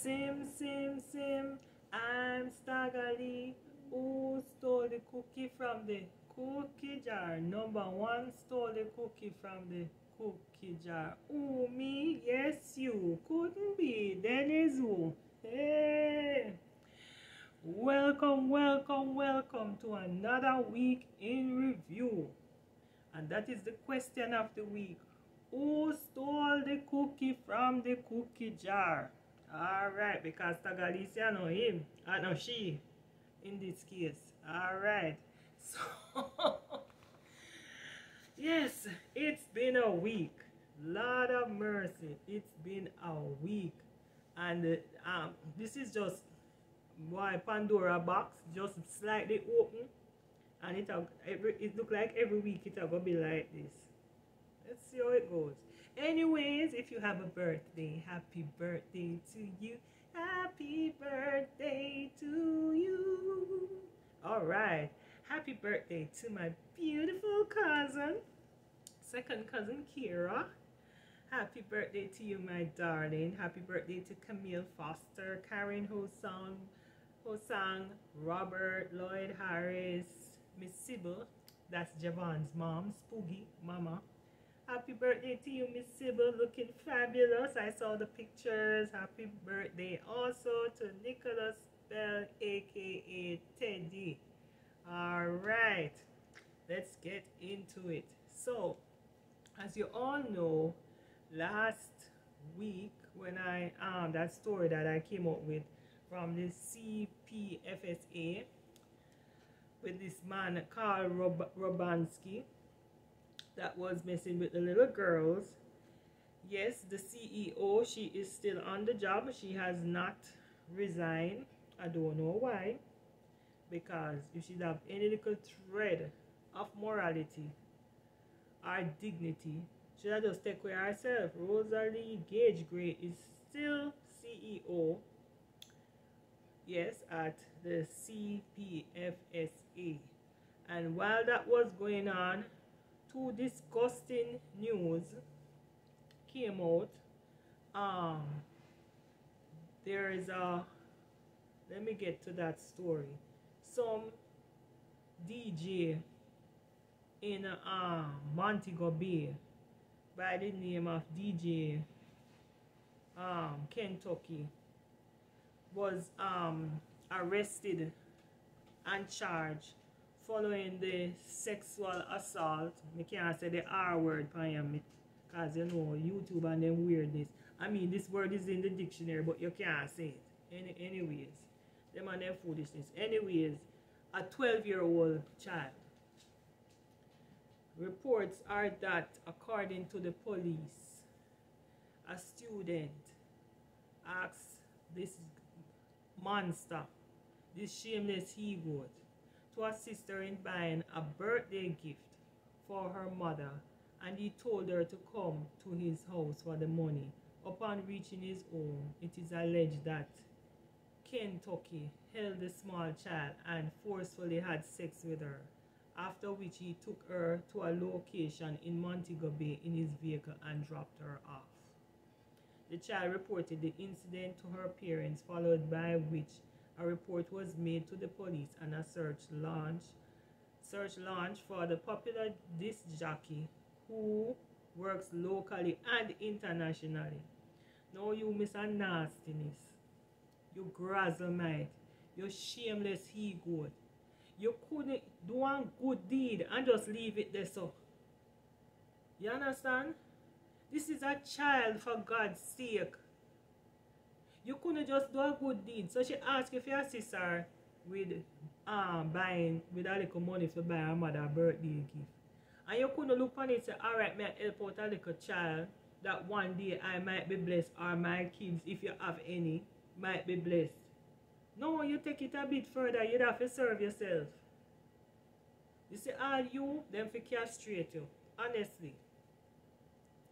Sim, sim, sim, I'm Stagger Lee. Who stole the cookie from the cookie jar? Number one stole the cookie from the cookie jar. Who, me? Yes, you. Couldn't be. Then is who? Hey! Welcome, welcome, welcome to another week in review. And that is the question of the week. Who stole the cookie from the cookie jar? Alright, because Tagalisia know him. I know she in this case. Alright. So yes, it's been a week. Lord of mercy. It's been a week. And this is just why Pandora box just slightly open. And it look like every week it'll go be like this. Let's see how it goes. Anyways, if you have a birthday, happy birthday to you. Happy birthday to you. Alright. Happy birthday to my beautiful cousin, second cousin Kira. Happy birthday to you, my darling. Happy birthday to Camille Foster, Karen Hosang, Robert Lloyd Harris, Miss Sybil, that's Javon's mom, Spooky Mama. Happy birthday to you, Miss Sybil, looking fabulous. I saw the pictures. Happy birthday also to Nicholas Bell, aka Teddy. Alright, let's get into it. So, as you all know, last week when that story that I came up with from the CPFSA with this man Carl Robansky that was messing with the little girls. Yes, the CEO, she is still on the job. She has not resigned. I don't know why. Because if she have any little thread of morality or dignity, she should just take care of herself. Rosalie Gage Gray is still CEO. Yes, at the CPFSA. And while that was going on, two disgusting news came out. There is a, let me get to that story. Some DJ in Montego Bay by the name of DJ Kentucky was arrested and charged following the sexual assault. I can't say the R word because you know YouTube and them weirdness. I mean, this word is in the dictionary, but you can't say it. Anyways, them and them foolishness. Anyways, a 12-year-old child. Reports are that, according to the police, a student asked this monster, this shameless he-goat, to assist her in buying a birthday gift for her mother, and he told her to come to his house for the money. Upon reaching his home, it is alleged that Kentucky held the small child and forcefully had sex with her, after which he took her to a location in Montego Bay in his vehicle and dropped her off. The child reported the incident to her parents, followed by which a report was made to the police and a search launched for the popular disc jockey who works locally and internationally. Now you miss a nastiness, you grazzlemite, you shameless he-goat. You couldn't do one good deed and just leave it there so. You understand? This is a child, for God's sake. You couldn't just do a good deed. So she asked if you assist her with buying with a little money to buy her mother a birthday gift. And you couldn't look on it and say, alright, may I help out a little child that one day I might be blessed, or my kids, if you have any, might be blessed. No, you take it a bit further. You'd have to serve yourself. You see, all you, them for castrate you. Honestly.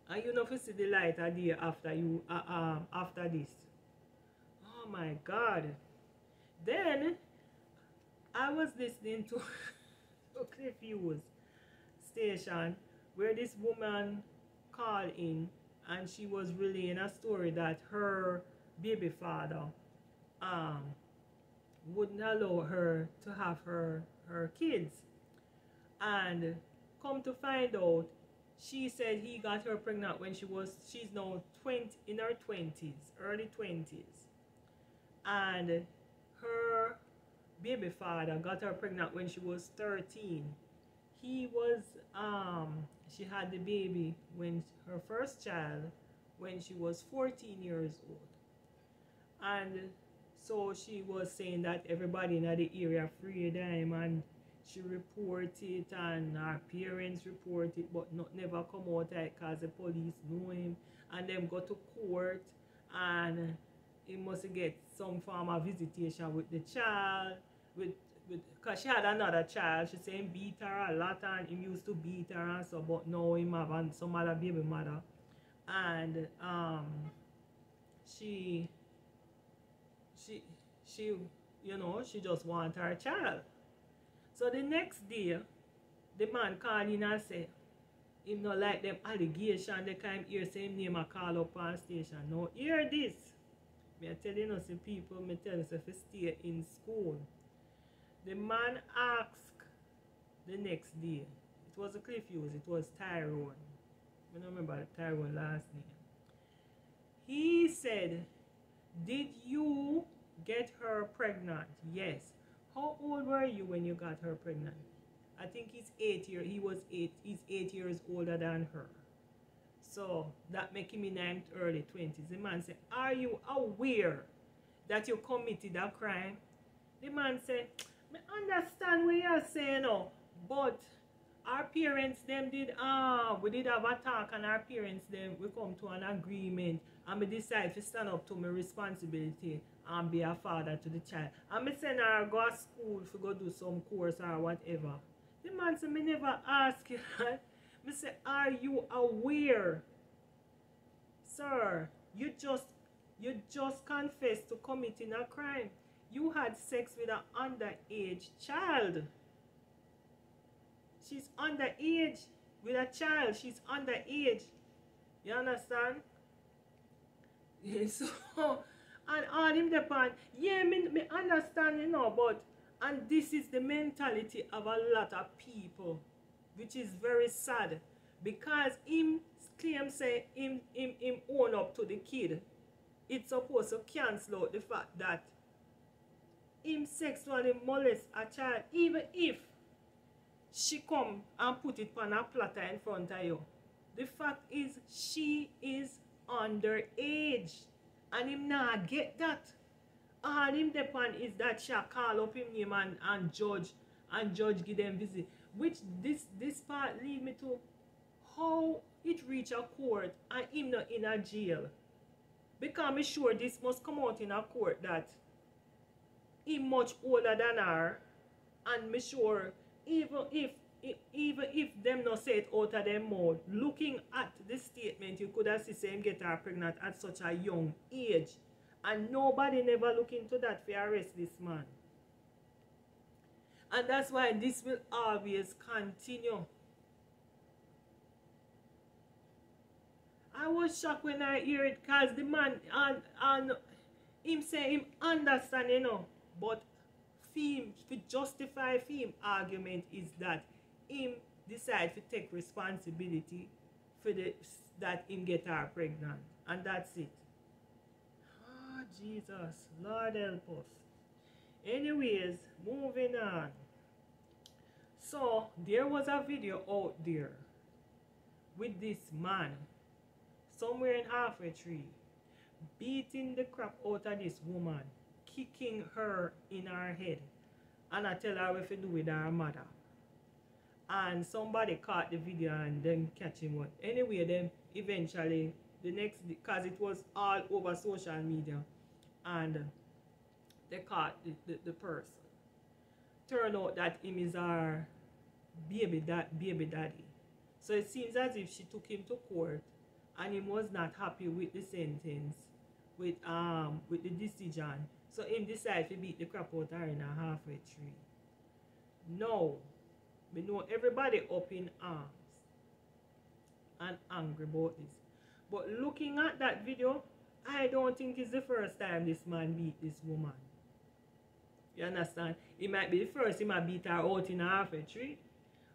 And you know if you see the light a day after you after this. Oh my God. Then I was listening to Cliff Hughes station where this woman called in and she was relaying a story that her baby father um wouldn't allow her to have her kids. And come to find out, she said he got her pregnant when she's now 20, in her 20s, early 20s. And her baby father got her pregnant when she was 13. He was she had the baby when her first child when she was 14 years old. And so she was saying that everybody in the area afraid of him, and she reported it and her parents reported it, but never come out because the police know him, and them go to court, and he must get some form of visitation with the child, with because she had another child. She said he beat her a lot and he used to beat her and so, but now him have some other baby mother. And she you know, she just want her child. So the next day, the man called in and say him not like them allegation they come here say him name a call up on station. Now hear this. Me I tell you know see people, me tell you if you stay in school. The man asked the next day. It was a Cliff Hughes, it was Tyrone. I don't remember Tyrone's last name. He said, did you get her pregnant? Yes. How old were you when you got her pregnant? I think he's 8 years. He's 8 years older than her. So that make him in his early 20s. The man said, are you aware that you committed a crime? The man said, I understand what you're saying now, but our parents them did we did have a talk, and our parents them we come to an agreement, and we decide to stand up to my responsibility and be a father to the child. And me send her go to school to go do some course or whatever. The man said, me never ask you that. Me say, are you aware? Sir, you just confessed to committing a crime. You had sex with an underage child. She's underage with a child. She's underage. You understand? So, and all him depend. Yeah, me understand, you know, but, and this is the mentality of a lot of people, which is very sad, because him claim say him own up to the kid. It's supposed to cancel out the fact that him sexually molest a child, even if she come and put it on a platter in front of you. The fact is she is underage, and him not get that. All him depend is that she call up him name and judge give them visit. Which this part lead me to how it reach a court and him not in a jail. Because I'm sure this must come out in a court that he much older than her, and me sure even if them not say it out of them mouth, looking at the statement, you could have seen him get her pregnant at such a young age, and nobody never look into that for arrest this man. And that's why this will always continue. I was shocked when I hear it, because the man and him say him understand, you know, but him to justify him argument is that him decide to take responsibility for that him get her pregnant, and that's it. Oh Jesus, Lord help us. Anyways, moving on. So there was a video out there with this man somewhere in Halfway Tree beating the crap out of this woman, kicking her in her head, and I tell her what to do with her mother. And somebody caught the video and then catch him up. Anyway, then eventually the next, because it was all over social media, and they caught the person. Turned out that him is our baby daddy. So it seems as if she took him to court, and he was not happy with the sentence, with the decision. So him decided to beat the crap out of her in a Halfway Tree. Now, we know everybody up in arms and angry about this. But looking at that video, I don't think it's the first time this man beat this woman. You understand? It might be the first he might beat her out in half a tree.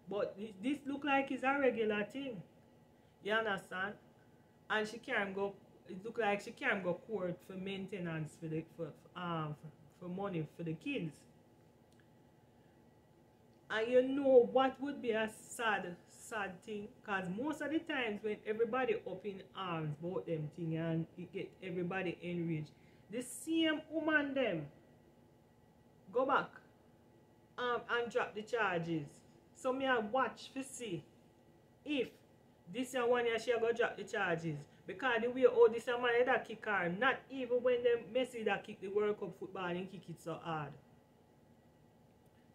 But this look like it's a regular thing. You understand? And she can't go, it look like she can't go court for maintenance for money for the kids. And you know what would be a sad thing? Because most of the times when everybody up in arms about them thing and it get everybody enraged, the same woman them go back and drop the charges. So me I watch to see if this one year she go drop the charges. Because the way how this man that kick her, not even when them Messi that kick the World Cup football and kick it so hard.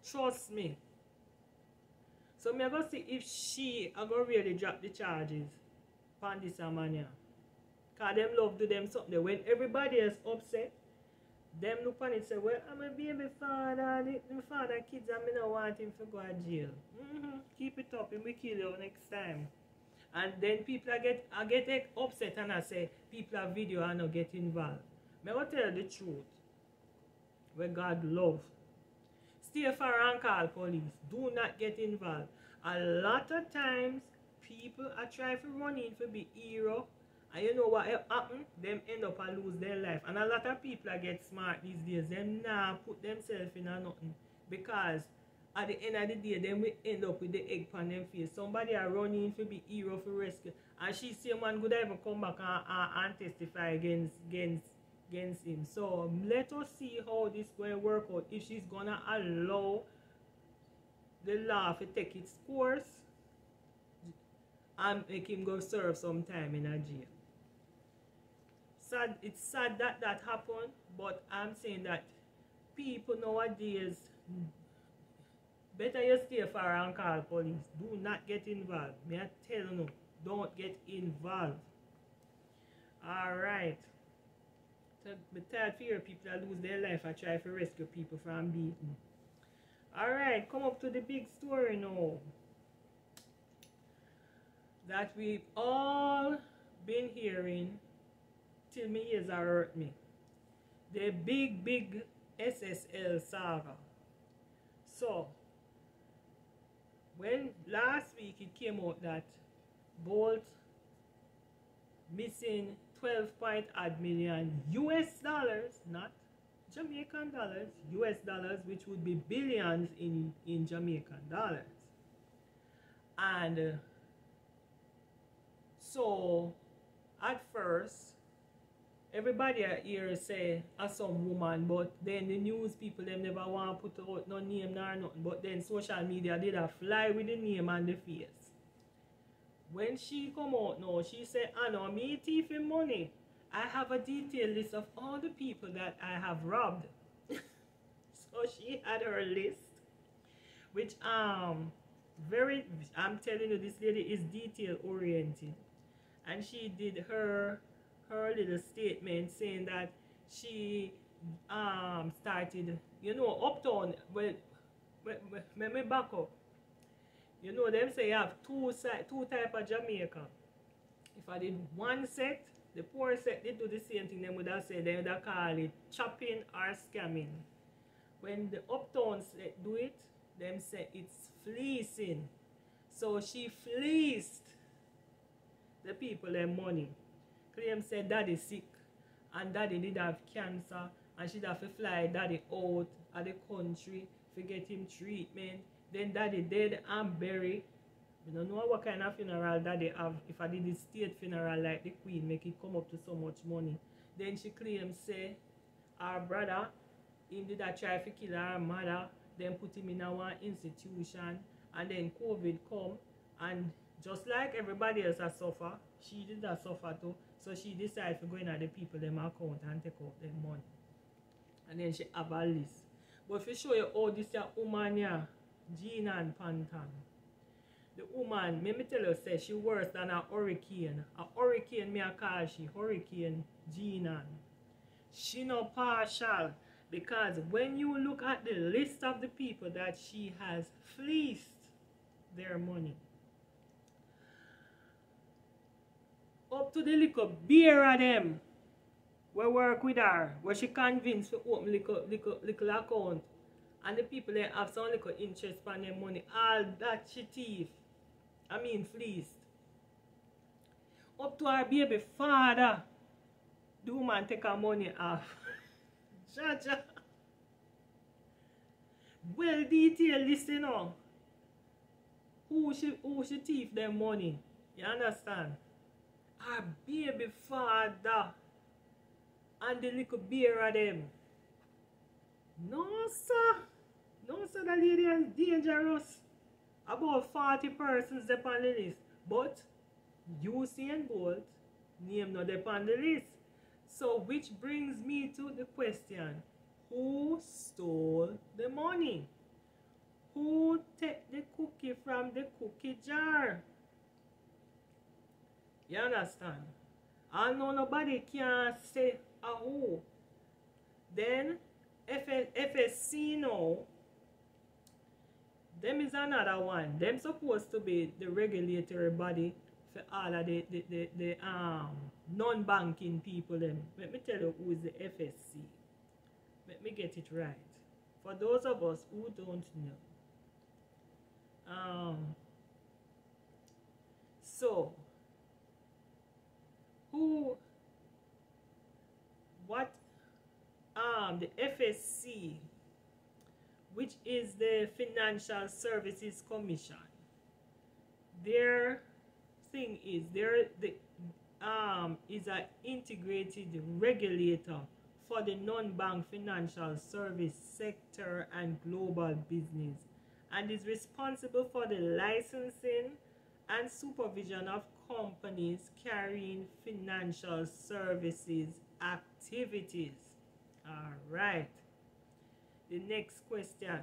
Trust me. So me I go see if she I go really drop the charges upon this man here. Because them love do them something. When everybody is upset, them look on it and say, well, I'm a baby father, my father kids and I don't want him to go to jail. Keep it up and we kill you next time. And then people I get upset and I say, people are video and not get involved. I will tell you the truth. Where God love. Stay far and call police. Do not get involved. A lot of times, people are trying to run in to be hero. And you know what happen? Them end up and lose their life. And a lot of people are get smart these days. Them now put themselves in a nothing. Because at the end of the day, them will end up with the egg on them face. Somebody are running in to be hero for rescue. And she say man could ever come back and testify against him. So let us see how this going to work out. If she's going to allow the law to take its course and make him go serve some time in a jail. Sad, it's sad that that happened, but I'm saying that people nowadays, better you stay far and call police. Do not get involved. May I tell you, don't get involved. Alright. So, I'm tired to hear people that lose their life and try to rescue people from beating. Alright, come up to the big story now. That we've all been hearing till my ears are hurt me. The big SSL saga. So, when last week it came out that Bolt missing 12.8 million US dollars, not Jamaican dollars, US dollars, which would be billions in Jamaican dollars. And so at first everybody here say some woman, but then the news people them never want to put out no name nor nothing, but then social media did a fly with the name and the face. When she come out now, she said, I know me thieving money. I have a detailed list of all the people that I have robbed. So she had her list, which I'm telling you, this lady is detail oriented. And she did her little statement saying that she started, you know, Uptown, well, let me back up. You know, them say you have two type of Jamaica. If I did one set, the poor set, they do the same thing. They would have said, they would have call it chopping or scamming. When the Uptown set do it, them say it's fleecing. So she fleeced the people their money. Claim said daddy sick and daddy did have cancer and she'd have to fly daddy out of the country to get him treatment. Then daddy dead and buried. We don't know what kind of funeral daddy have. If I did the state funeral like the Queen, make it come up to so much money. Then she claims say our brother, him did a try to kill her mother, then put him in our institution, and then COVID come, and just like everybody else has suffer, she did that suffer too. So she decided to go in at the people them account and take out their money. And then she have a list. But if you show you how this woman here, Gina and Pantan. The woman, let me tell you, say she worse than a hurricane. A hurricane, me a call she Hurricane Gina. She no partial, because when you look at the list of the people that she has fleeced their money, up to the little beer of them, we work with her, where she convinced to open little account, and the people they have some little interest on their money. All that she thief. I mean fleeced. Up to her baby father. The woman take her money off. Jaja. Well detailed this, you know. Who she thief them money. You understand? Her baby father and the little bear of them. No, sir. No, sir, the lady is dangerous. About 40 persons upon the list. But Usain Bolt name not upon the list. So which brings me to the question. Who stole the money? Who take the cookie from the cookie jar? You understand? I know nobody can say a who. Then FSC now, them is another one. Them supposed to be the regulatory body for all of the non-banking people them. Let me tell you who is the FSC. Let me get it right. For those of us who don't know. So the FSC, which is the Financial Services Commission, their thing is is an integrated regulator for the non-bank financial service sector and global business, and is responsible for the licensing and supervision of companies carrying financial services activities. All right. The next question.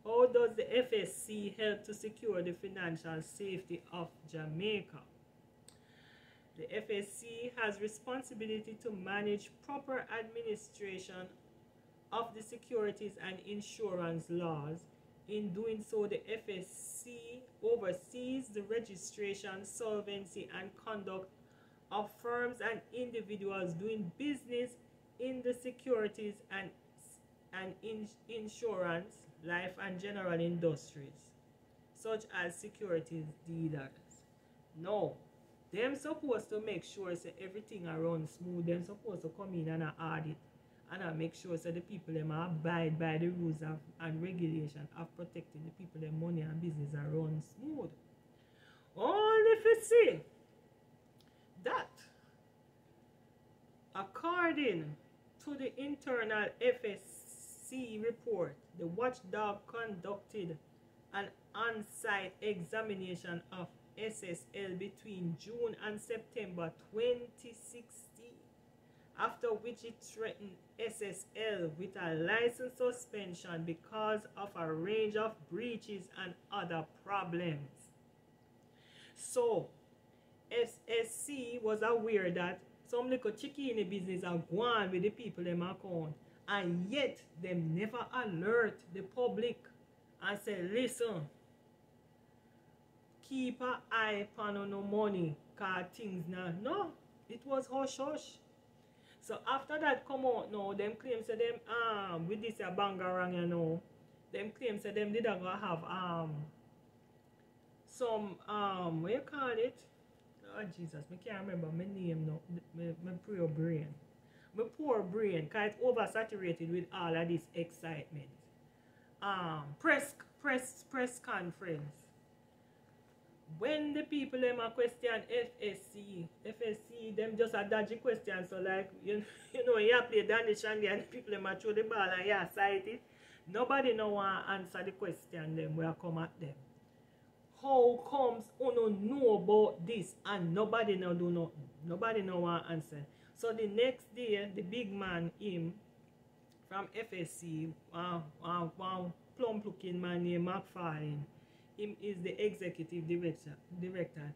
How does the FSC help to secure the financial safety of Jamaica? The FSC has responsibility to manage proper administration of the securities and insurance laws. In doing so, the FSC oversees the registration, solvency, and conduct of firms and individuals doing business in the securities and insurance, life and general industries, such as securities dealers. Now, them supposed to make sure that everything around smooth. Them supposed to come in and audit and make sure that the people them abide by the rules and regulation of protecting the people their money and business are run smooth. Only if you see that, according to the internal FSC report, the watchdog conducted an on-site examination of SSL between June and September 2016, after which it threatened SSL with a license suspension because of a range of breaches and other problems. So, SSC was aware that some little chicky in the business are going with the people them account, and yet them never alert the public and say, listen, keep an eye on no money, cause things now. No, it was hush hush. So after that come out now, them claims that them with this bangarang, you know, them claims that them didn't gonna have some what you call it? Oh Jesus, I can't remember my name now. My poor brain. My poor brain, cause it's oversaturated with all of this excitement. Press conference. When the people them a question FSC, them just a dodgy question. So like you know you play Danny Shandy and the people them a throw the ball and you sight it. Nobody no want answer the question them will come at them. How comes you know about this and nobody no do nothing? Nobody no want answer. So the next day the big man him from FSC, one plump looking man named McFarlane. Him is the executive director.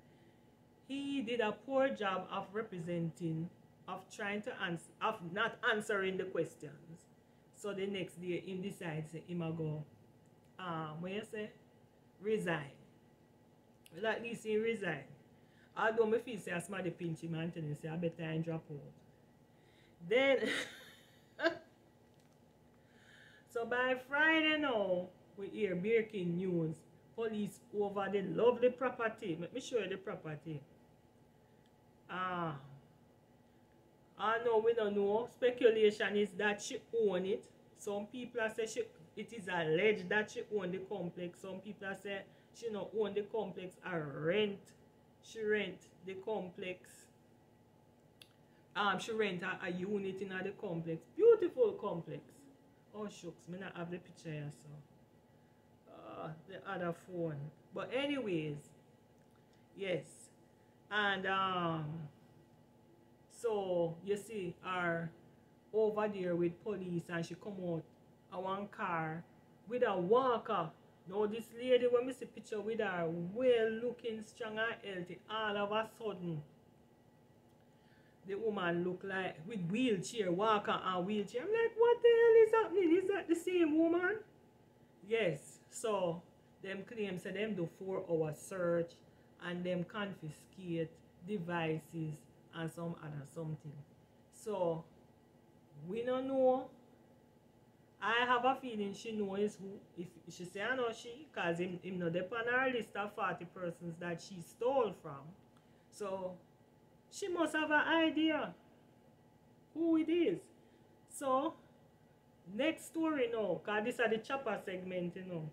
He did a poor job of representing, of trying to answer, of not answering the questions. So the next day, him decides him a go, what you say, resign. Well, at least he resign. Although I feel say I smart pinch him and tell him say I better and drop out. Then, so by Friday now, we hear breaking news. Police over the lovely property. Let me show you the property. Ah, no, we don't know. Speculation is that she own it. Some people say it is alleged that she own the complex. Some people say she not own the complex or rent. She rent the complex. She rent a unit in the complex. Beautiful complex. Oh shucks, me not have the picture here, so the other phone. But anyways, yes. And so you see her over there with police, and she come out a one car with a walker. Now this lady, when we see picture with her, well looking, strong and healthy, all of a sudden the woman look like with wheelchair, walker and wheelchair. I'm like, what the hell is happening? Is that the same woman? Yes. So them claim say them do 4-hour search and them confiscate devices and some other something. So we don't know. I have a feeling she knows who. If she say I know she, because him know the on her list of 40 persons that she stole from. So she must have an idea who it is. So next story now, because this is the chopper segment, you know.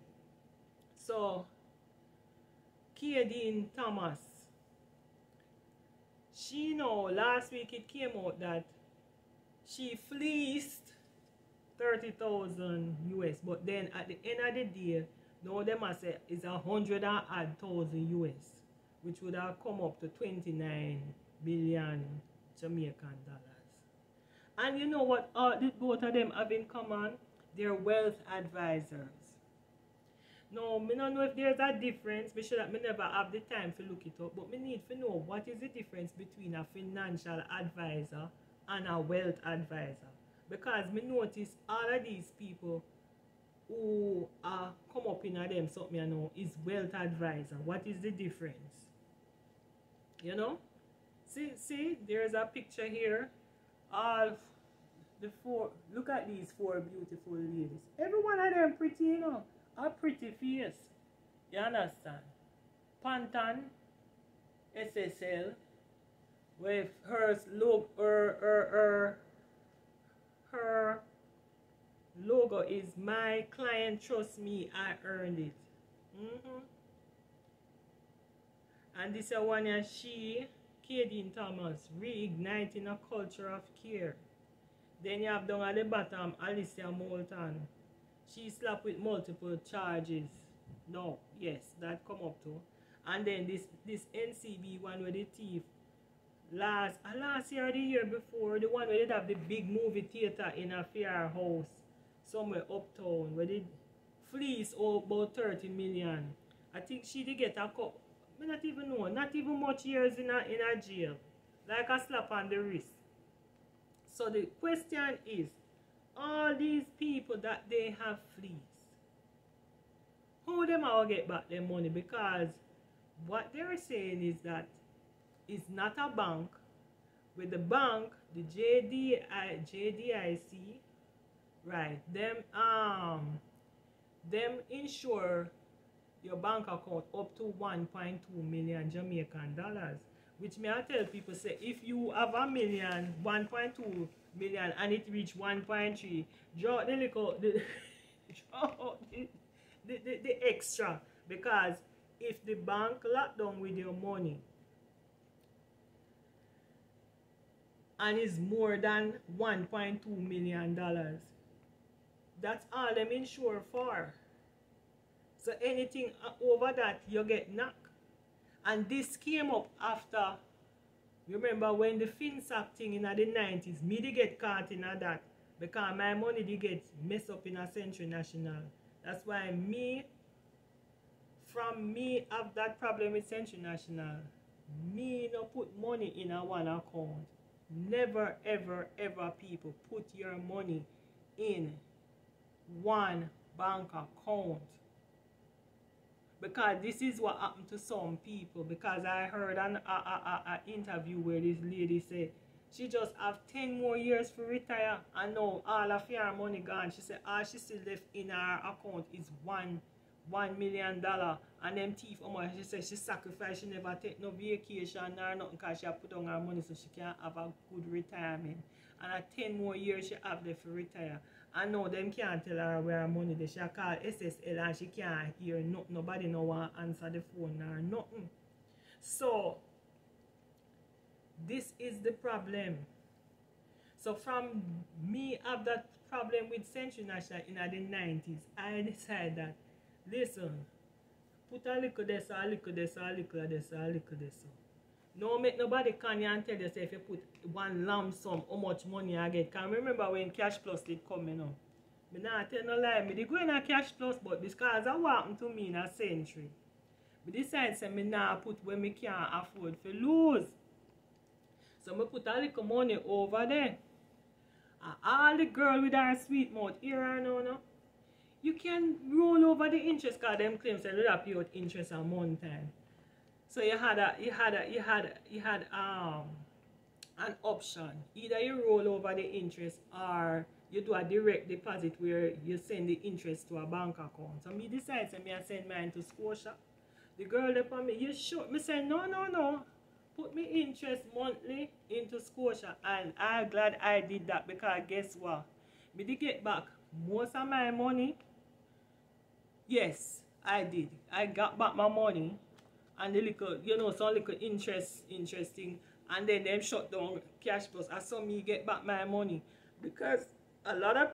So Kadeen Thomas, she know last week it came out that she fleeced 30,000 US, but then at the end of the day, now them I say it's 100,000 US, which would have come up to 29 billion Jamaican dollars. And you know what both of them have in common? They're wealth advisors. Now, I don't know if there's a difference. Me sure that I never have the time to look it up, but I need to know what is the difference between a financial advisor and a wealth advisor. Because me notice all of these people who come up in them something you know is wealth advisor. What is the difference? You know? See, there's a picture here of the four. Look at these four beautiful ladies. Every one of them pretty, you know. A pretty face. You understand? Pantan, SSL, with her logo is my client trust me, I earned it. And this is one of she, Kadeen Thomas, reigniting a culture of care. Then you have down at the bottom Alicia Moulton. She slapped with multiple charges. No, yes, that come up to. And then this NCB one with the thief. Last year or the year before, the one where they have the big movie theater in a fair house somewhere uptown where they fleece about 30 million. I think she did get a couple, I not even know, not even much years in a jail. Like a slap on the wrist. So the question is, all these people that they have fleeced, how them all get back their money? Because what they're saying is that it's not a bank. With the bank, the JDIC, right? Them insure your bank account up to 1.2 million Jamaican dollars. Which may I tell people say if you have a million, 1.2 million and it reach 1.3, draw the little the extra, because if the bank lock down with your money and is more than 1.2 million dollars, that's all them insure for. So anything over that you get knocked. And this came up after, remember when the FinSac thing in the 90s, me did get caught in that because my money did get messed up in a Century National. That's why me have that problem with Century National. Me no put money in a one account. Never ever ever people put your money in one bank account. Because this is what happened to some people. Because I heard an interview where this lady said She just have 10 more years to retire, and now all of her money gone. She said all she still left in her account is $1 million. And them thief she said she sacrificed, she never take no vacation or nothing because she have put on her money so she can have a good retirement. And at 10 more years she have left to retire. And now them can't tell her where her money is. She call SSL and she can't hear nothing. Nobody no want answer the phone or nothing. So this is the problem. So from me have that problem with Century National in the 90s, I decided that, listen, put a little this, a little this, a little this, a little this. No make nobody can you and tell you say if you put one lump sum how much money I get. Can remember when Cash Plus did come, you know. Me not tell no lie, me did go in a Cash Plus, but because of what happened to me in a Century, me decide say me not put when me can't afford to lose. So me put a little money over there. And all the girl with her sweet mouth here and now, no, you can roll over the interest because them claims they would have pay out interest a month time. So you had an option. Either you roll over the interest or you do a direct deposit where you send the interest to a bank account. So me decide say me I send mine to Scotia. The girl there for me, you sure? Me say no. Put me interest monthly into Scotia, and I'm glad I did that because guess what? Me did get back most of my money. Yes, I did. I got back my money and the little, you know, some little interesting, and then them shut down Cash Plus. I saw me get back my money because a lot of